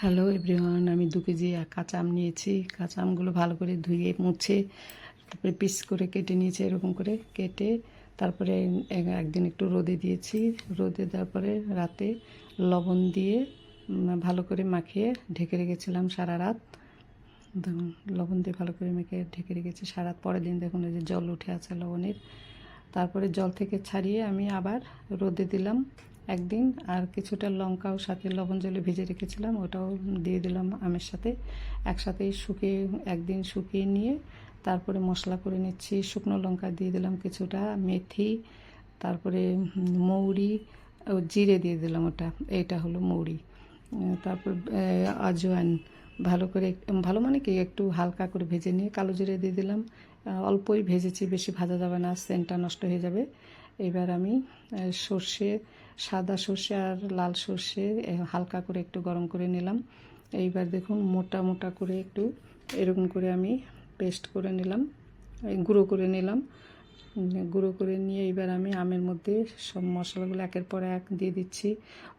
Hello everyone, আমি 2 KG কাঁচা আম নিয়েছি। কাঁচা আমগুলো ভালো করে ধুয়ে মুছে তারপরে পিস করে কেটে নিয়েছি। এরকম করে কেটে তারপরে একদিন একটু রোদে দিয়েছি। রোদে দেওয়ার পরে রাতে লবণ দিয়ে ভালো করে মাখিয়ে ঢেকে রেখেছিলাম সারা রাত। লবণ দিয়ে ভালো করে মেখে ঢেকে রেখেছি সারা রাত। পরের দিন দেখুন এই যে জল উঠে আছে লবণের। তারপরে জল থেকে ছাড়িয়ে আমি আবার রোদে দিলাম একদিন। আর কিছুটা লঙ্কাও সাথে লবণ জলে ভেজে রেখেছিলাম, ওটাও দিয়ে দিলাম আমের সাথে। একসাথেই শুকিয়ে একদিন শুকিয়ে নিয়ে তারপরে মশলা করে নিচ্ছি। শুকনো লঙ্কা দিয়ে দিলাম কিছুটা, মেথি, তারপরে মৌরি ও জিরে দিয়ে দিলাম। এইটা হলো মৌরি। তারপর আজওয়ান ভালো করে, ভালো মানে কি একটু হালকা করে ভেজে নিয়ে কালো জিরে দিয়ে দিলাম। অল্পই ভেজেছি, বেশি ভাজা যাবে না, সেন্টটা নষ্ট হয়ে যাবে। এবার আমি সর্ষে, সাদা সর্ষে আর লাল সর্ষে হালকা করে একটু গরম করে নিলাম। এইবার দেখুন মোটা মোটা করে একটু এরকম করে আমি পেস্ট করে নিলাম, গুঁড়ো করে নিলাম। গুঁড়ো করে নিয়ে এবার আমি আমের মধ্যে সব মশলাগুলো একের পর এক দিয়ে দিচ্ছি।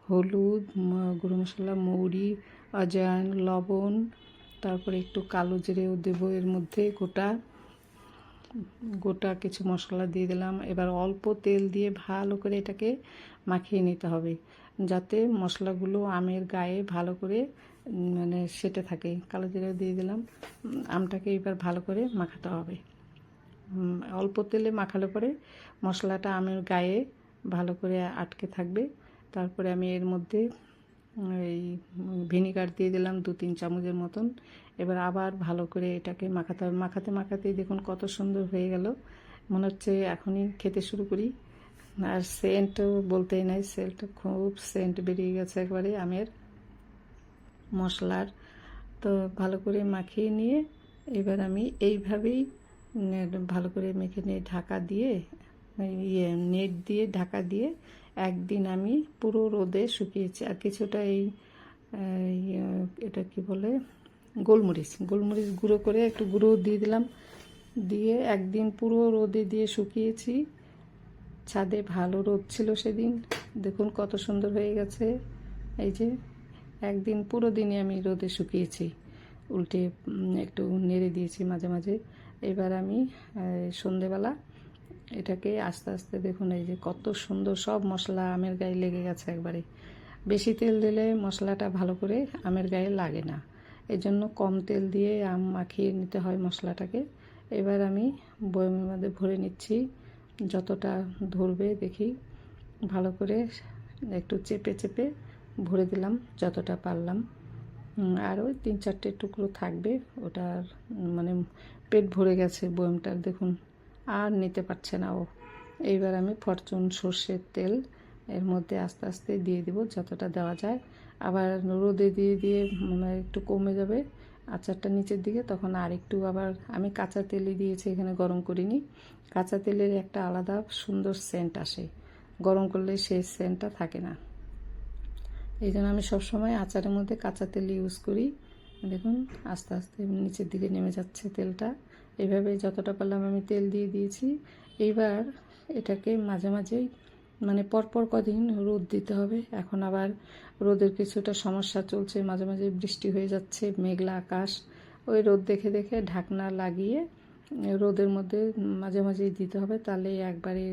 হলুদ, গুঁড়ো মশলা, মৌরি, আজওয়ান, লবণ, তারপরে একটু কালো জিরেও দেবো এর মধ্যে। গোটা কিছু মশলা দিয়ে দিলাম। এবার অল্প তেল দিয়ে ভালো করে এটাকে মাখিয়ে নিতে হবে, যাতে মশলাগুলো আমের গায়ে ভালো করে মানে সেটে থাকে। কালো জিরে দিয়ে দিলাম। আমটাকে এবার ভালো করে মাখাতে হবে। অল্প তেলে মাখালে পরে মশলাটা আমের গায়ে ভালো করে আটকে থাকবে। তারপরে আমি এর মধ্যে এই ভিনিগার দিয়ে দিলাম 2-3 চামচের মতন। এবার আবার ভালো করে এটাকে মাখাতে হবে। মাখাতে মাখাতেই দেখুন কত সুন্দর হয়ে গেল, মনে হচ্ছে এখনই খেতে শুরু করি। আর সেন্টও বলতেই নাই, সেন্টটা খুব সেন্ট বেরিয়ে গেছে একবারে আমের মশলার। তো ভালো করে মাখিয়ে নিয়ে এবার আমি এইভাবেই ভালো করে মেখে নিয়ে ঢাকা দিয়ে নেট দিয়ে ঢাকা দিয়ে একদিন আমি পুরো রোদে শুকিয়েছি। আর কিছুটা এটা কি বলে গোলমরিচ গুঁড়ো করে একটু গুঁড়ো দিয়ে দিলাম। দিয়ে একদিন পুরো রোদে দিয়ে শুকিয়েছি। ছাদে ভালো রোদ ছিল সেদিন, দেখুন কত সুন্দর হয়ে গেছে। এই যে একদিন পুরো দিনে আমি রোদে শুকিয়েছি, উল্টে একটু নেড়ে দিয়েছি মাঝে মাঝে। এবার আমি সন্ধেবেলা এটাকে আস্তে আস্তে দেখুন এই যে কত সুন্দর সব মশলা আমের গায়ে লেগে গেছে একবারে। বেশি তেল দিলে মশলাটা ভালো করে আমের গায়ে লাগে না, এজন্য কম তেল দিয়ে আম মাখিয়ে নিতে হয় মশলাটাকে। এবার আমি বয়মের মধ্যে ভরে নিচ্ছি, যতটা ধরবে দেখি ভালো করে একটু চেপে চেপে ভরে দিলাম যতটা পারলাম। আর ওই 3-4টে টুকরো থাকবে, ওটার মানে পেট ভরে গেছে বয়মটার, দেখুন আর নিতে পারছে না ও। এইবার আমি ফরচুন সর্ষের তেল এর মধ্যে আস্তে আস্তে দিয়ে দিব যতটা দেওয়া যায়। আবার রোদে দিয়ে দিয়ে একটু কমে যাবে আচারটা নিচের দিকে, তখন আর একটু আবার আমি কাঁচা তেলই দিয়েছি, এখানে গরম করিনি। কাঁচা তেলের একটা আলাদা সুন্দর সেন্ট আসে, গরম করলে সেই সেন্টটা থাকে না। এই জন্য আমি সবসময় আচারের মধ্যে কাঁচা তেল ইউজ করি। দেখুন আস্তে আস্তে নিচের দিকে নেমে যাচ্ছে তেলটা। এইভাবে যতটা পারলাম আমি তেল দিয়ে দিয়েছি। এইবার এটাকে মাঝে মাঝেই মানে পরপর কদিন রোদ দিতে হবে। এখন আবার রোদের কিছুটা সমস্যা চলছে, মাঝে মাঝে বৃষ্টি হয়ে যাচ্ছে, মেঘলা আকাশ। ওই রোদ দেখে দেখে ঢাকনা লাগিয়ে রোদের মধ্যে মাঝে মাঝেই দিতে হবে, তাহলে একবারে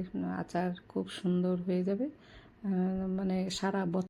আচার খুব সুন্দর হয়ে যাবে। মানে সারা